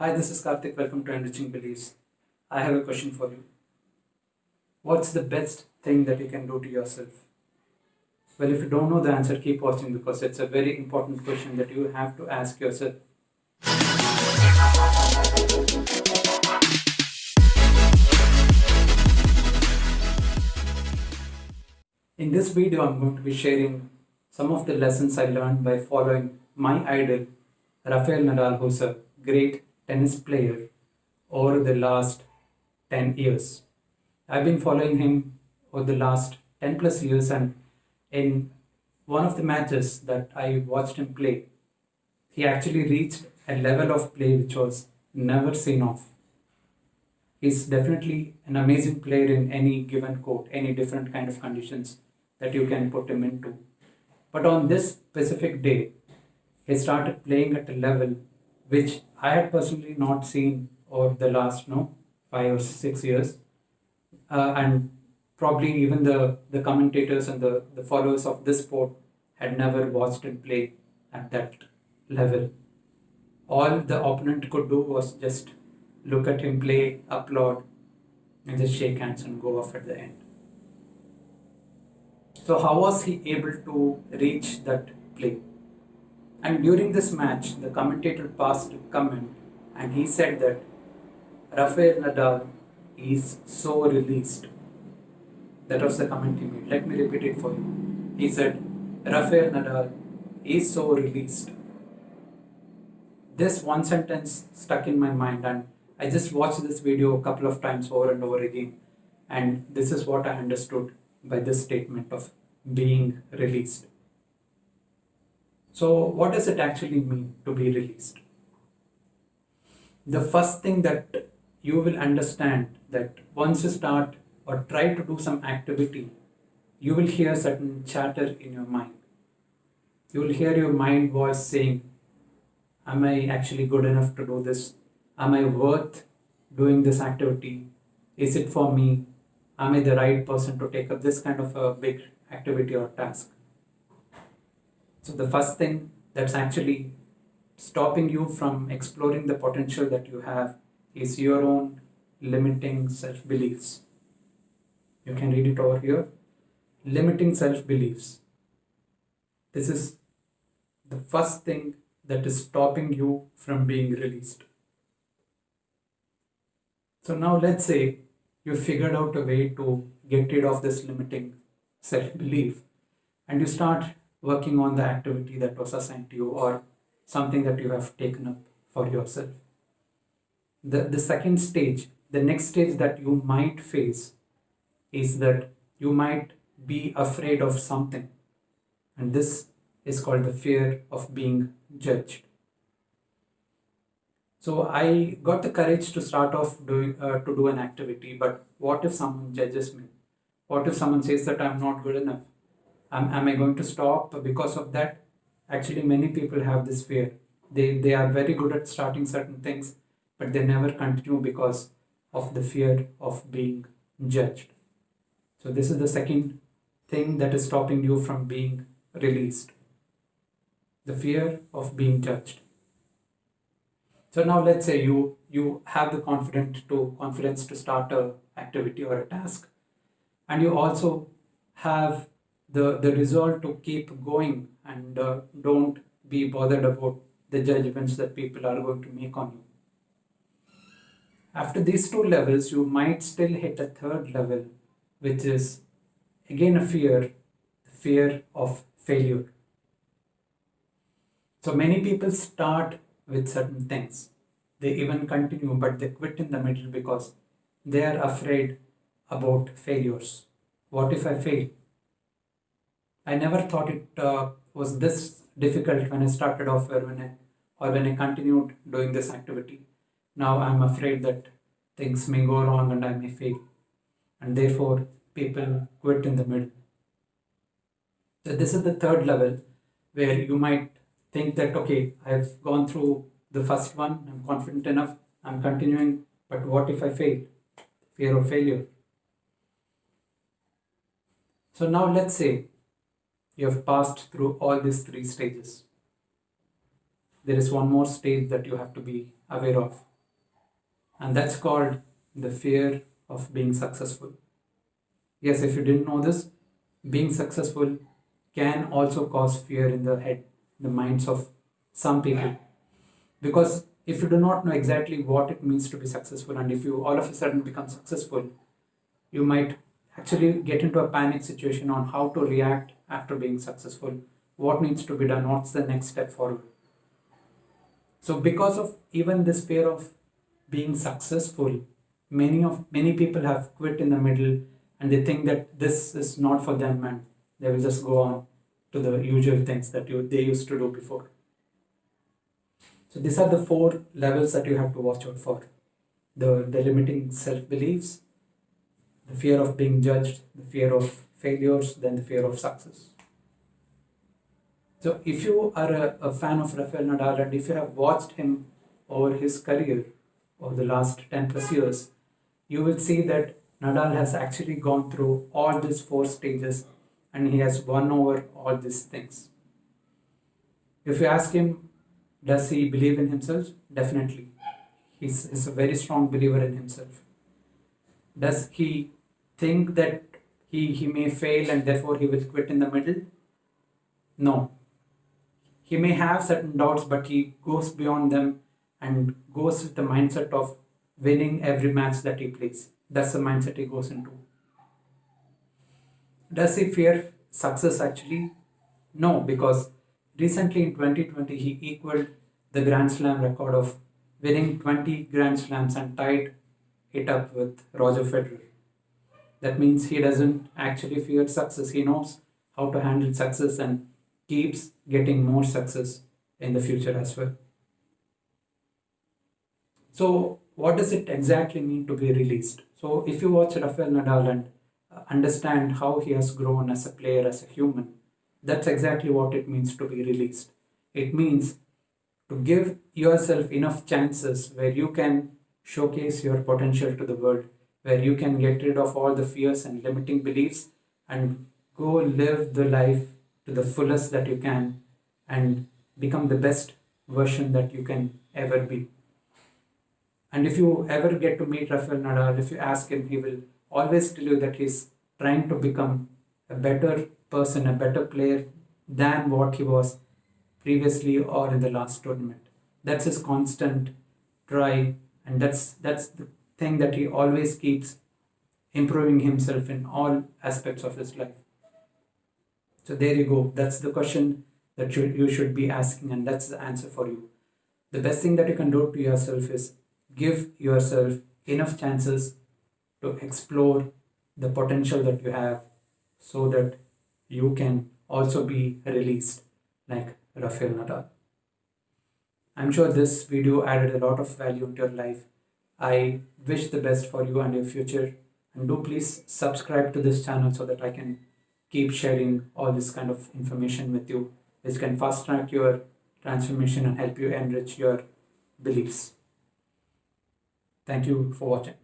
Hi, this is Karthik. Welcome to Enriching Beliefs. I have a question for you. What's the best thing that you can do to yourself? Well, if you don't know the answer, keep watching because it's a very important question that you have to ask yourself. In this video, I'm going to be sharing some of the lessons I learned by following my idol, Rafael Nadal, who's a great tennis player over the last 10 years. I've been following him over the last 10 plus years, and in one of the matches that I watched him play, he actually reached a level of play which was never seen of. He's definitely an amazing player in any given court, any different kind of conditions that you can put him into. But on this specific day, he started playing at a level which I had personally not seen over the last 5 or 6 years. And probably even the commentators and the followers of this sport had never watched him play at that level. All the opponent could do was just look at him play, applaud, and just shake hands and go off at the end. So, how was he able to reach that play? And during this match, the commentator passed a comment and he said that Rafael Nadal is so released. That was the comment he made. Let me repeat it for you. He said, Rafael Nadal is so released. This one sentence stuck in my mind, and I just watched this video a couple of times over and over again. And this is what I understood by this statement of being released. So, what does it actually mean to be released? The first thing that you will understand that once you start or try to do some activity, you will hear certain chatter in your mind. You will hear your mind voice saying, am I actually good enough to do this? Am I worth doing this activity? Is it for me? Am I the right person to take up this kind of a big activity or task? So the first thing that's actually stopping you from exploring the potential that you have is your own limiting self-beliefs. You can read it over here. Limiting self-beliefs. This is the first thing that is stopping you from being released. So now let's say you figured out a way to get rid of this limiting self-belief and you start working on the activity that was assigned to you or something that you have taken up for yourself. The second stage, the next stage that you might face is that you might be afraid of something, and this is called the fear of being judged. So I got the courage to start off to do an activity, but what if someone judges me? What if someone says that I'm not good enough? Am I going to stop because of that? Actually, many people have this fear. They are very good at starting certain things, but they never continue because of the fear of being judged. So this is the second thing that is stopping you from being released. The fear of being judged. So now let's say you have the confidence to start a activity or a task, and you also have the resolve to keep going and don't be bothered about the judgments that people are going to make on you. After these two levels, you might still hit a third level, which is again a fear, the fear of failure. So many people start with certain things. They even continue, but they quit in the middle because they are afraid about failures. What if I fail? I never thought it was this difficult when I started off or when I continued doing this activity. Now I'm afraid that things may go wrong and I may fail. And therefore, people quit in the middle. So this is the third level where you might think that, okay, I've gone through the first one, I'm confident enough, I'm continuing, but what if I fail? Fear of failure. So now let's say you have passed through all these three stages. There is one more stage that you have to be aware of. and that's called the fear of being successful. Yes, if you didn't know this, being successful can also cause fear in the head, the minds of some people. Because if you do not know exactly what it means to be successful, and if you all of a sudden become successful, you might actually get into a panic situation on how to react after being successful, what needs to be done, what's the next step forward. So because of even this fear of being successful, many people have quit in the middle, and they think that this is not for them, and they will just go on to the usual things that they used to do before. So these are the four levels that you have to watch out for: the limiting self beliefs, the fear of being judged, the fear of failures, then the fear of success. So if you are a fan of Rafael Nadal, and if you have watched him over his career over the last 10 plus years, you will see that Nadal has actually gone through all these four stages, and he has won over all these things. If you ask him, does he believe in himself? Definitely. He's a very strong believer in himself. Does he think that he may fail and therefore he will quit in the middle? No. He may have certain doubts, but he goes beyond them and goes with the mindset of winning every match that he plays. That's the mindset he goes into. Does he fear success actually? No, because recently in 2020 he equaled the Grand Slam record of winning 20 Grand Slams and tied it up with Roger Federer. That means he doesn't actually fear success. He knows how to handle success and keeps getting more success in the future as well. So, what does it exactly mean to be released? So, if you watch Rafael Nadal and understand how he has grown as a player, as a human, that's exactly what it means to be released. It means to give yourself enough chances where you can showcase your potential to the world, where you can get rid of all the fears and limiting beliefs and go live the life to the fullest that you can and become the best version that you can ever be. And if you ever get to meet Rafael Nadal, if you ask him, he will always tell you that he's trying to become a better person, a better player than what he was previously or in the last tournament. That's his constant try, and that's the thing that he always keeps improving himself in all aspects of his life. So there you go. That's the question that you should be asking, and that's the answer for you. The best thing that you can do to yourself is give yourself enough chances to explore the potential that you have so that you can also be released like Rafael Nadal. I'm sure this video added a lot of value into your life. I wish the best for you and your future, and do please subscribe to this channel so that I can keep sharing all this kind of information with you, which can fast track your transformation and help you enrich your beliefs. Thank you for watching.